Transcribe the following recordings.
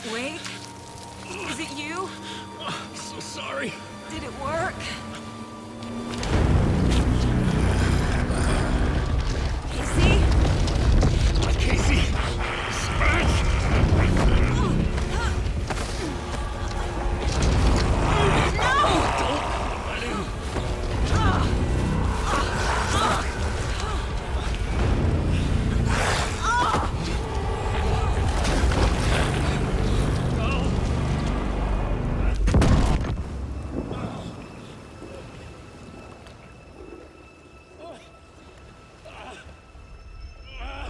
Wait, is it you? So sorry. Did it work? Casey? Casey! Scratch!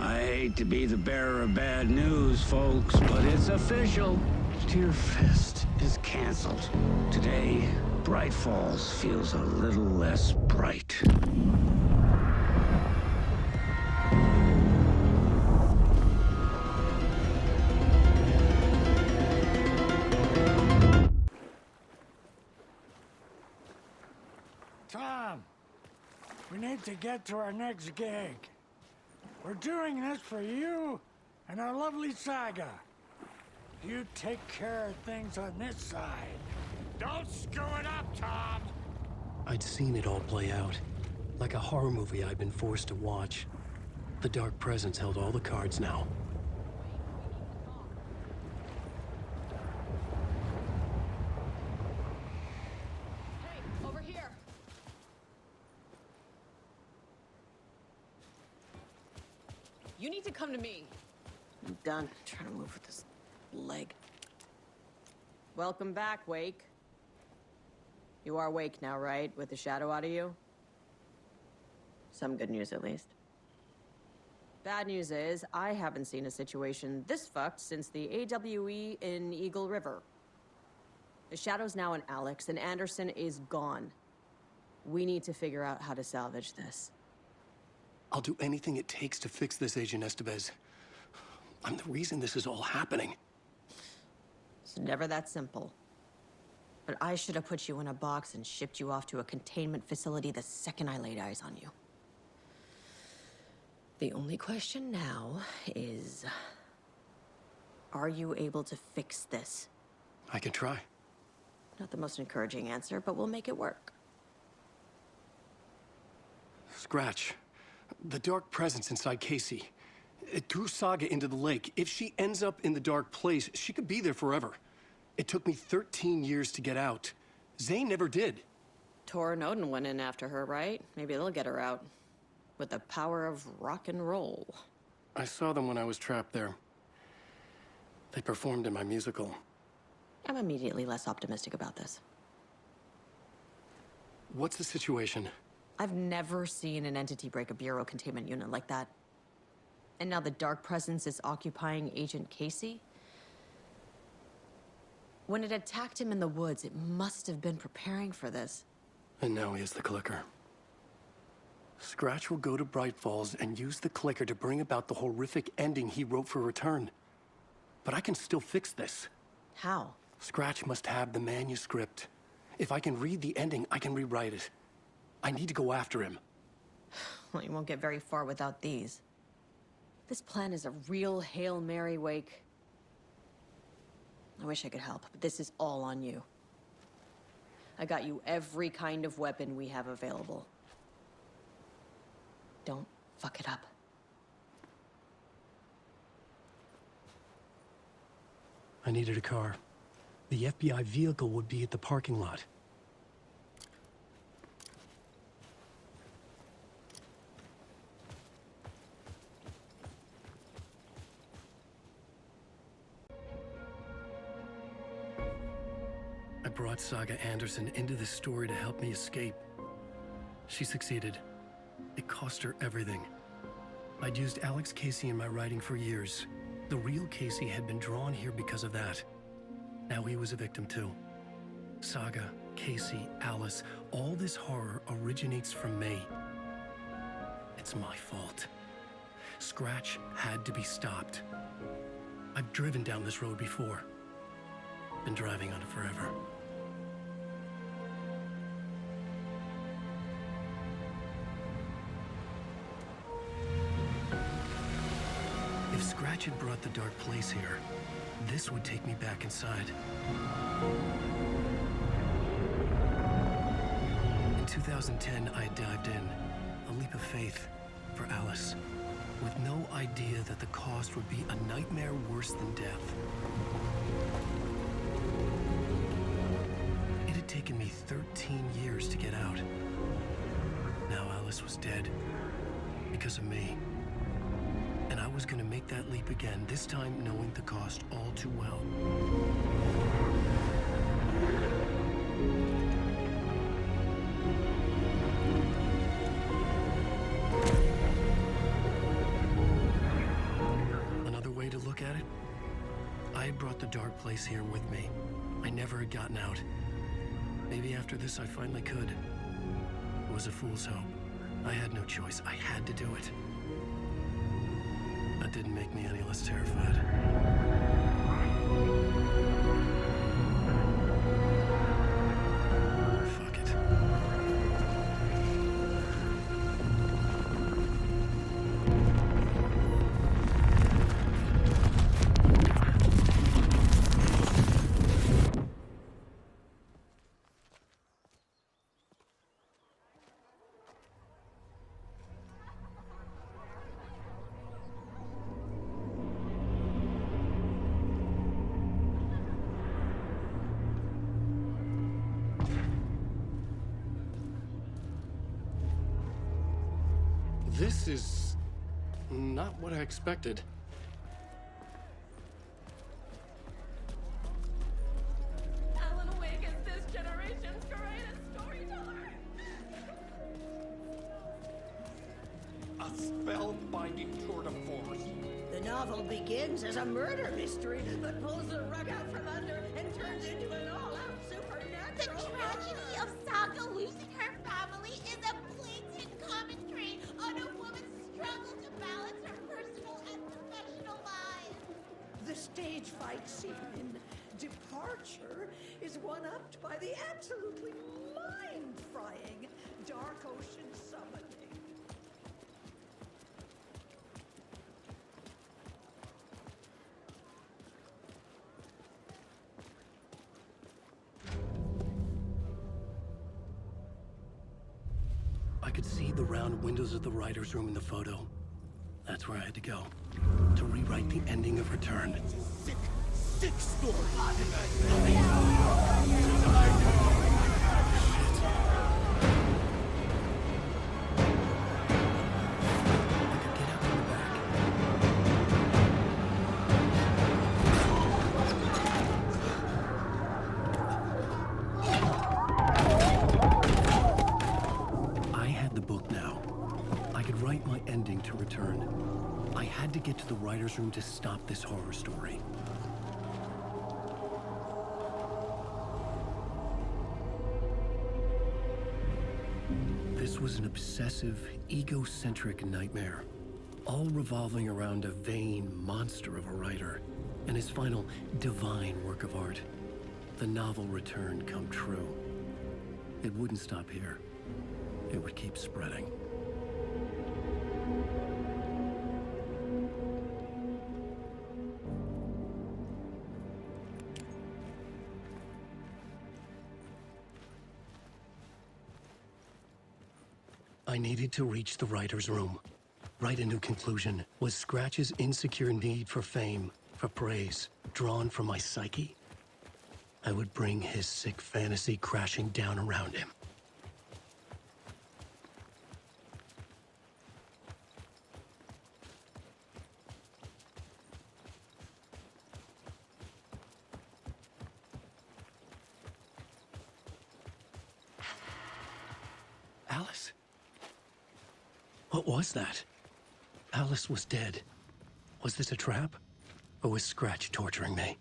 I hate to be the bearer of bad news, folks, but it's official. Tearfest is canceled. Today, Bright Falls feels a little less bright. Tom, we need to get to our next gig. We're doing this for you and our lovely Saga. You take care of things on this side. Don't screw it up, Tom! I'd seen it all play out. Like a horror movie I'd been forced to watch. The Dark Presence held all the cards now. Hey, over here! You need to come to me. I'm done trying to move with this leg. Welcome back, Wake. You are Wake now, right? With the shadow out of you? Some good news, at least. Bad news is, I haven't seen a situation this fucked since the AWE in Eagle River. The shadow's now in Alex, and Anderson is gone. We need to figure out how to salvage this. I'll do anything it takes to fix this, Agent Estevez. I'm the reason this is all happening. It's never that simple. But I should have put you in a box and shipped you off to a containment facility the second I laid eyes on you. The only question now is, are you able to fix this? I can try. Not the most encouraging answer, but we'll make it work. Scratch. The Dark Presence inside Casey. It threw Saga into the lake. If she ends up in the Dark Place, she could be there forever. It took me 13 years to get out. Zane never did. Tor and Odin went in after her, right? Maybe they'll get her out. With the power of rock and roll. I saw them when I was trapped there. They performed in my musical. I'm immediately less optimistic about this. What's the situation? I've never seen an entity break a Bureau containment unit like that. And now the Dark Presence is occupying Agent Casey? When it attacked him in the woods, it must have been preparing for this. And now he has the clicker. Scratch will go to Bright Falls and use the clicker to bring about the horrific ending he wrote for Return. But I can still fix this. How? Scratch must have the manuscript. If I can read the ending, I can rewrite it. I need to go after him. Well, you won't get very far without these. This plan is a real Hail Mary, Wake. I wish I could help, but this is all on you. I got you every kind of weapon we have available. Don't fuck it up. I needed a car. The FBI vehicle would be at the parking lot. I brought Saga Anderson into this story to help me escape. She succeeded. It cost her everything. I'd used Alex Casey in my writing for years. The real Casey had been drawn here because of that. Now he was a victim too. Saga, Casey, Alice, all this horror originates from me. It's my fault. Scratch had to be stopped. I've driven down this road before. Been driving on it forever. If Scratch had brought the Dark Place here, This would take me back inside. In 2010, I dived in, a leap of faith for Alice, with no idea that the cost would be a nightmare worse than death. It had taken me 13 years to get out. Now Alice was dead, because of me. And I was gonna make that leap again, this time knowing the cost all too well. Another way to look at it, I had brought the dark place here with me. I never had gotten out. Maybe after this I finally could. It was a fool's hope. I had no choice. I had to do it. That didn't make me any less terrified. Fuck it. This is not what I expected. Alan Wake is this generation's greatest storyteller. A spellbinding tour de force. The novel begins as a murder mystery, but pulls the rug out from under and turns into an all-out The supernatural. tragedy of Saga losing her family is a blatant commentary on a woman's struggle to balance her personal and professional lives. The stage fight scene in Departure is one-upped by the absolutely mind-frying Dark Ocean summoning. I could see the round windows of the writer's room in the photo. That's where I had to go, to rewrite the ending of Return. Sick, sick story. I could get out in the back. I had the book now. I could write my ending to Return. I had to get to the writer's room to stop this horror story. This was an obsessive, egocentric nightmare, all revolving around a vain monster of a writer and his final divine work of art, the novel Return come true. It wouldn't stop here. It would keep spreading. I needed to reach the writer's room. Write a new conclusion. Was Scratch's insecure need for fame, for praise, drawn from my psyche? I would bring his sick fantasy crashing down around him. Alice? What was that? Alice was dead. Was this a trap? Or was Scratch torturing me?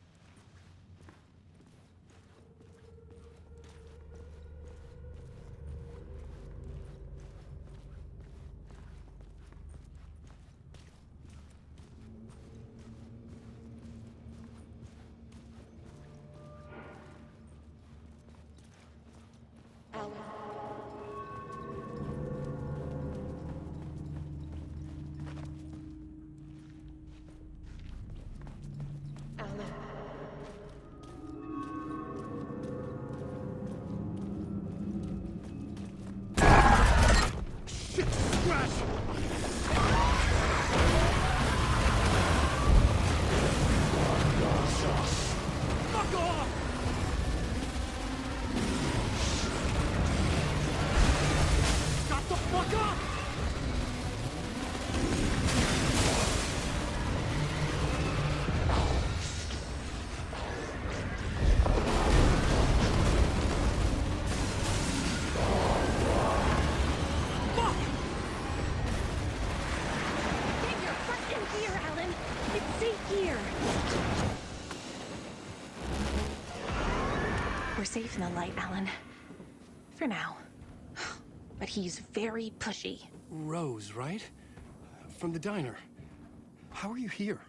in the light, Alan. For now. But he's very pushy. Rose, right? From the diner. How are you here?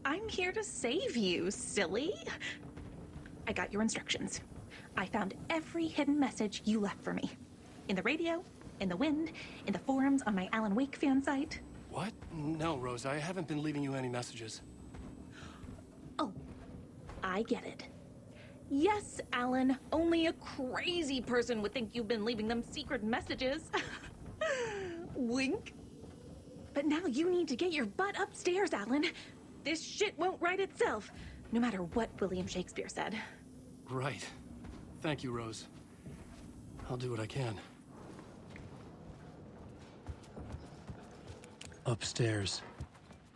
I'm here to save you, silly. I got your instructions. I found every hidden message you left for me. In the radio, in the wind, in the forums on my Alan Wake fan site. What? No, Rose, I haven't been leaving you any messages. Oh, I get it. Yes, Alan, only a crazy person would think you've been leaving them secret messages. Wink. But now you need to get your butt upstairs, Alan. This shit won't right itself, no matter what William Shakespeare said. Right. Thank you, Rose. I'll do what I can. Upstairs.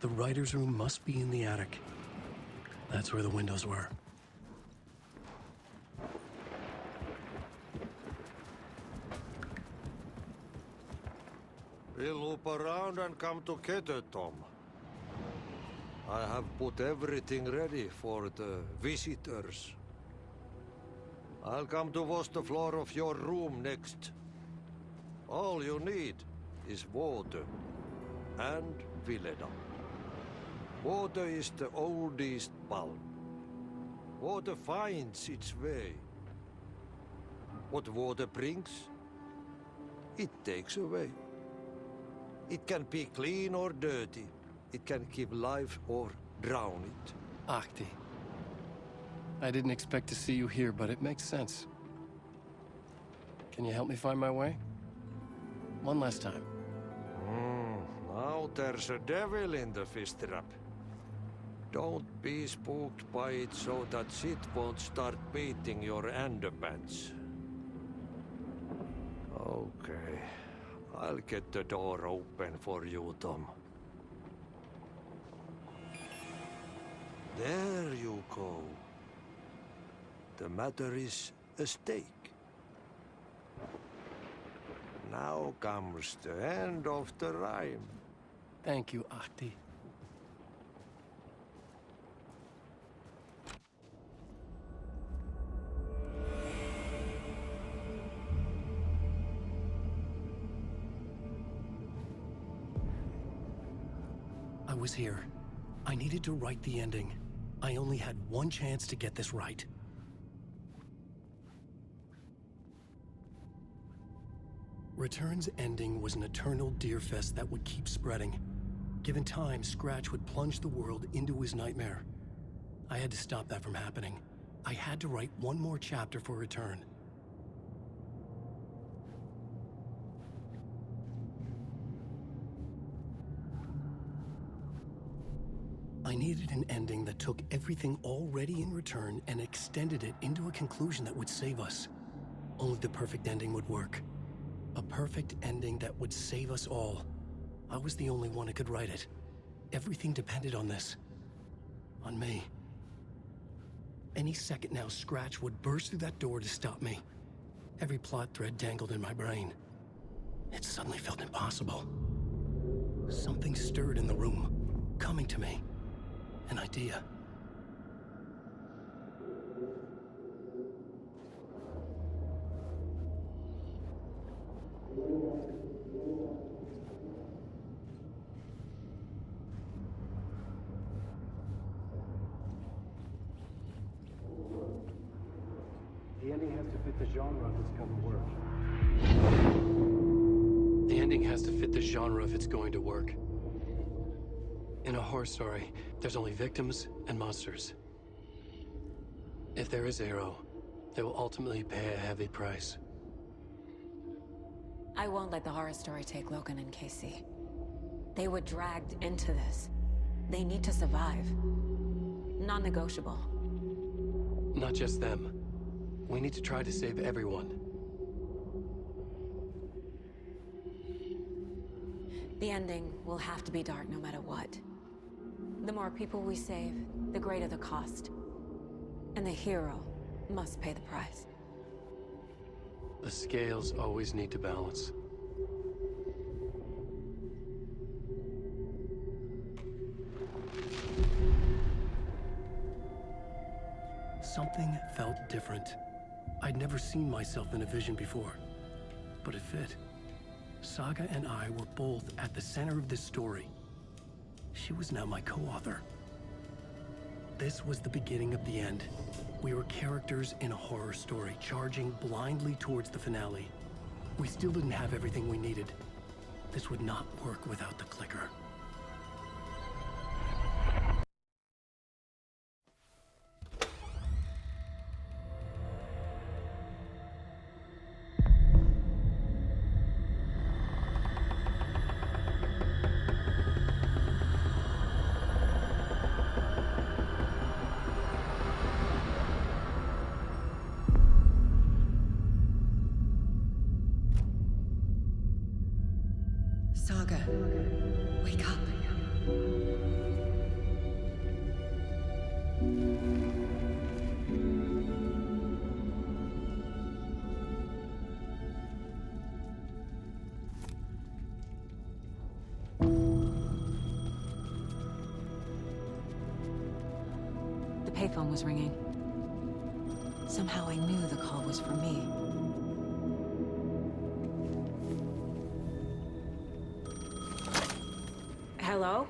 The writer's room must be in the attic. That's where the windows were. We'll loop around and come together, Tom. I have put everything ready for the visitors. I'll come to wash the floor of your room next. All you need is water and Vileda. Water is the oldest bulb. Water finds its way. What water brings, it takes away. It can be clean or dirty. It can give life or drown it. Ahti. I didn't expect to see you here, but it makes sense. Can you help me find my way? One last time. Now there's a devil in the fish trap. Don't be spooked by it so that shit won't start beating your underpants. Okay. I'll get the door open for you, Tom. There you go. The matter is a stake. Now comes the end of the rhyme. Thank you, Ahti. I was here. I needed to write the ending. I only had one chance to get this right. Return's ending was an eternal Deerfest that would keep spreading. Given time, Scratch would plunge the world into his nightmare. I had to stop that from happening. I had to write one more chapter for Return. I needed an ending that took everything already in Return and extended it into a conclusion that would save us. Only the perfect ending would work. A perfect ending that would save us all. I was the only one who could write it. Everything depended on this. On me. Any second now, Scratch would burst through that door to stop me. Every plot thread dangled in my brain. It suddenly felt impossible. Something stirred in the room, coming to me. An idea. The ending has to fit the genre if it's going to work. The ending has to fit the genre if it's going to work. In a horror story, there's only victims and monsters. If there is Arrow, they will ultimately pay a heavy price. I won't let the horror story take Logan and Casey. They were dragged into this. They need to survive. Non-negotiable. Not just them. We need to try to save everyone. The ending will have to be dark no matter what. The more people we save, the greater the cost. And the hero must pay the price. The scales always need to balance. Something felt different. I'd never seen myself in a vision before, but it fit. Saga and I were both at the center of this story. She was now my co-author. This was the beginning of the end. We were characters in a horror story, charging blindly towards the finale. We still didn't have everything we needed. This would not work without the clicker. Saga, wake up. The payphone was ringing. Somehow I knew the call was for me. Hello?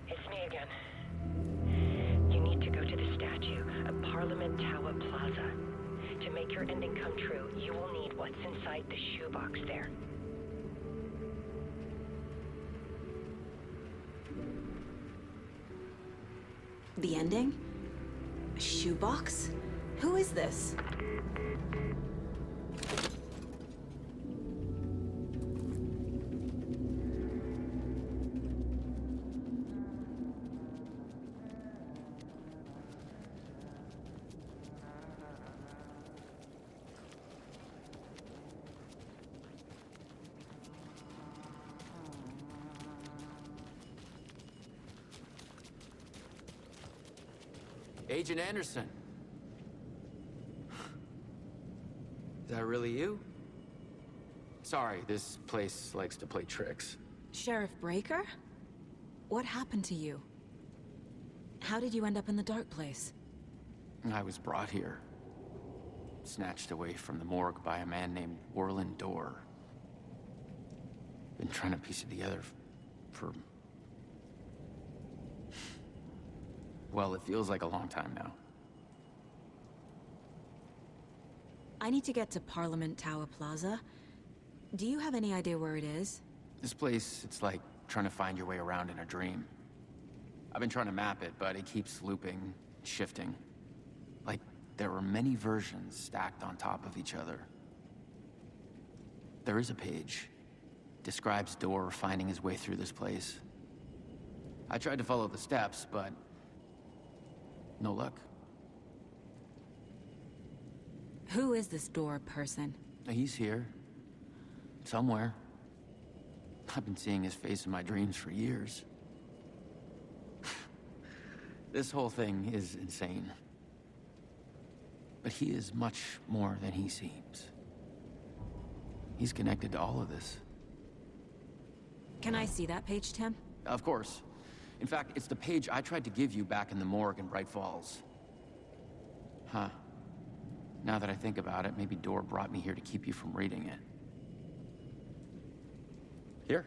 It's me again. You need to go to the statue at Parliament Tower Plaza. To make your ending come true, you will need what's inside the shoebox there. The ending? A shoebox? Who is this? Agent Anderson. Is that really you? Sorry, this place likes to play tricks. Sheriff Breaker? What happened to you? How did you end up in the dark place? I was brought here. Snatched away from the morgue by a man named Orlin Dorr. Been trying to piece it together for... Well, it feels like a long time now. I need to get to Parliament Tower Plaza. Do you have any idea where it is? This place, it's like trying to find your way around in a dream. I've been trying to map it, but it keeps looping, shifting. Like there were many versions stacked on top of each other. There is a page. Describes Dorr finding his way through this place. I tried to follow the steps, but no luck. Who is this Dorr person? He's here. Somewhere. I've been seeing his face in my dreams for years. This whole thing is insane. But he is much more than he seems. He's connected to all of this. Can I see that page, Tim? Of course. In fact, it's the page I tried to give you back in the morgue in Bright Falls. Huh. Now that I think about it, maybe Dorr brought me here to keep you from reading it. Here.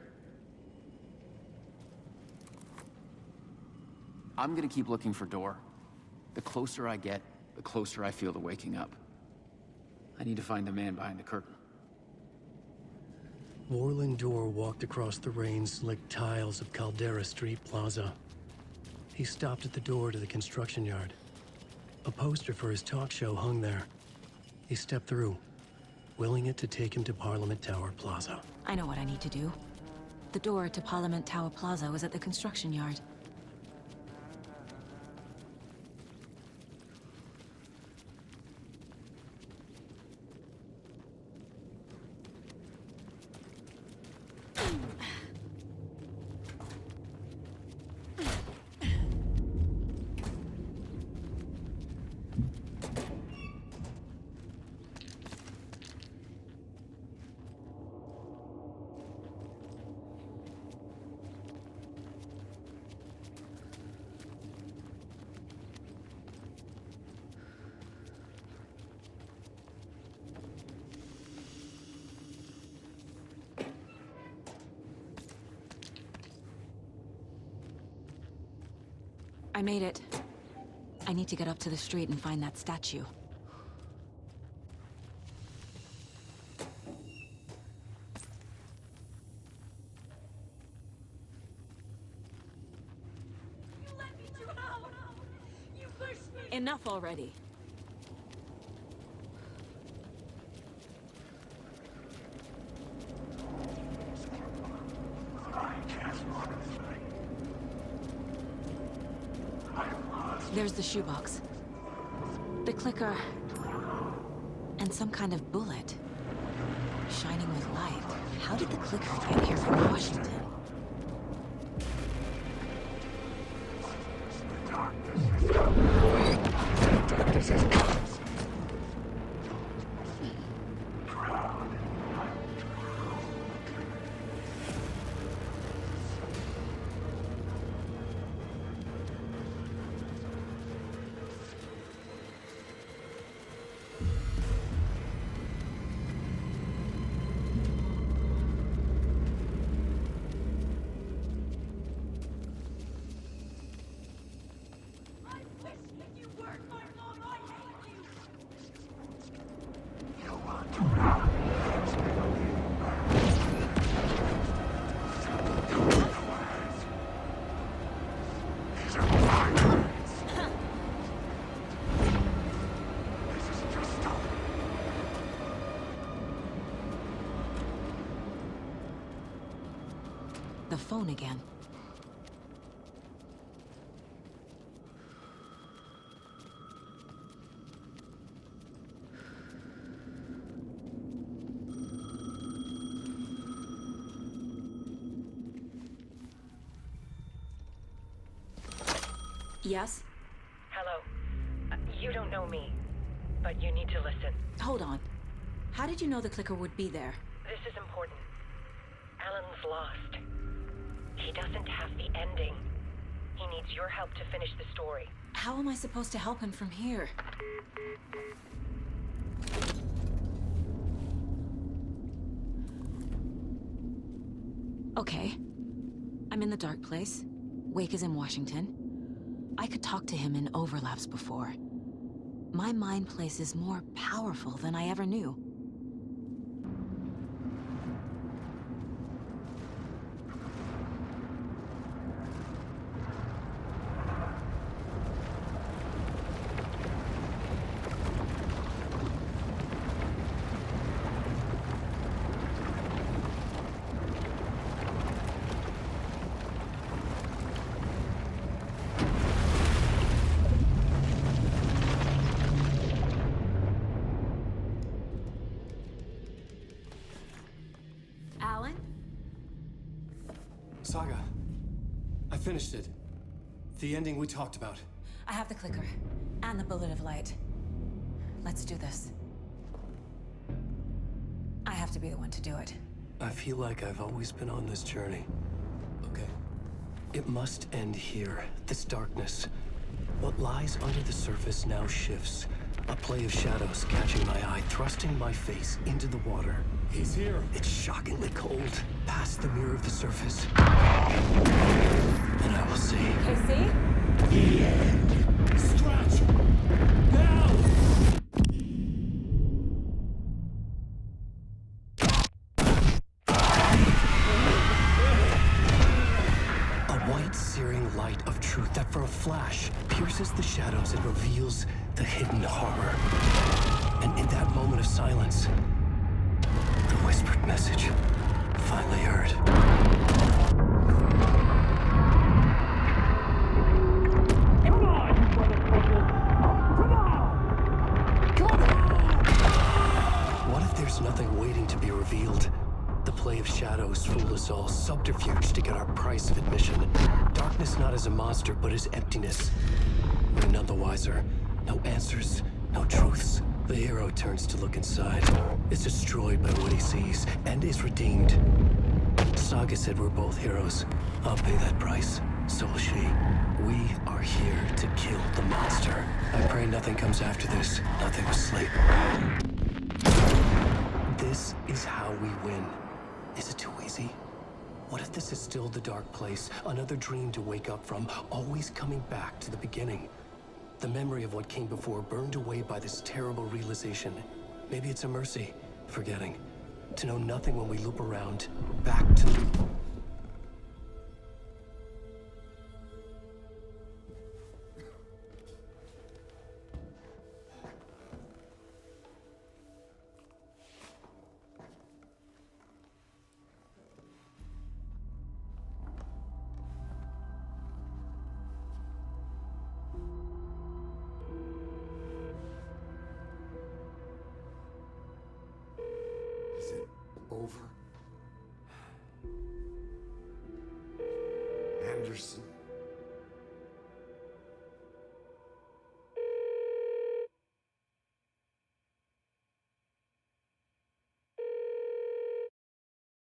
I'm gonna keep looking for Dorr. The closer I get, the closer I feel to waking up. I need to find the man behind the curtain. Orlin Dorr walked across the rain-slicked tiles of Caldera Street Plaza. He stopped at the door to the construction yard. A poster for his talk show hung there. He stepped through, willing it to take him to Parliament Tower Plaza. I know what I need to do. The door to Parliament Tower Plaza was at the construction yard. made it. I need to get up to the street and find that statue. Enough already. There's the shoebox. The clicker. And some kind of bullet. Shining with light. How did the clicker get here from Washington? Darkness has come. The phone again. Yes? Hello. You don't know me, but you need to listen. Hold on. How did you know the clicker would be there? This is important. Alan's lost. He doesn't have the ending. He needs your help to finish the story. How am I supposed to help him from here? Okay. I'm in the dark place. Wake is in Washington. I could talk to him in overlaps before. My mind place is more powerful than I ever knew. Alan? Saga, I finished it. The ending we talked about. I have the clicker. And the bullet of light. Let's do this. I have to be the one to do it. I feel like I've always been on this journey. Okay. It must end here. This darkness. What lies under the surface now shifts. A play of shadows catching my eye, thrusting my face into the water. He's here. It's shockingly cold. Past the mirror of the surface. And I will see. KC? The end. Scratch! Now! A white, searing light of truth that for a flash pierces the shadows and reveals the hidden horror. And in that moment of silence, the whispered message finally heard. Come on, you motherfucker! Come on! Come on! What if there's nothing waiting to be revealed? The play of shadows fooled us all, subterfuge to get our price of admission. Darkness not as a monster, but as emptiness. We're none the wiser. No answers, no truths. The hero turns to look inside, is destroyed by what he sees, and is redeemed. Saga said we're both heroes. I'll pay that price. So will she. We are here to kill the monster. I pray nothing comes after this. Nothing but sleep. This is how we win. Is it too easy? What if this is still the dark place? Another dream to wake up from, always coming back to the beginning. The memory of what came before burned away by this terrible realization. Maybe it's a mercy, forgetting. To know nothing when we loop around, back to the... Is it over? Anderson?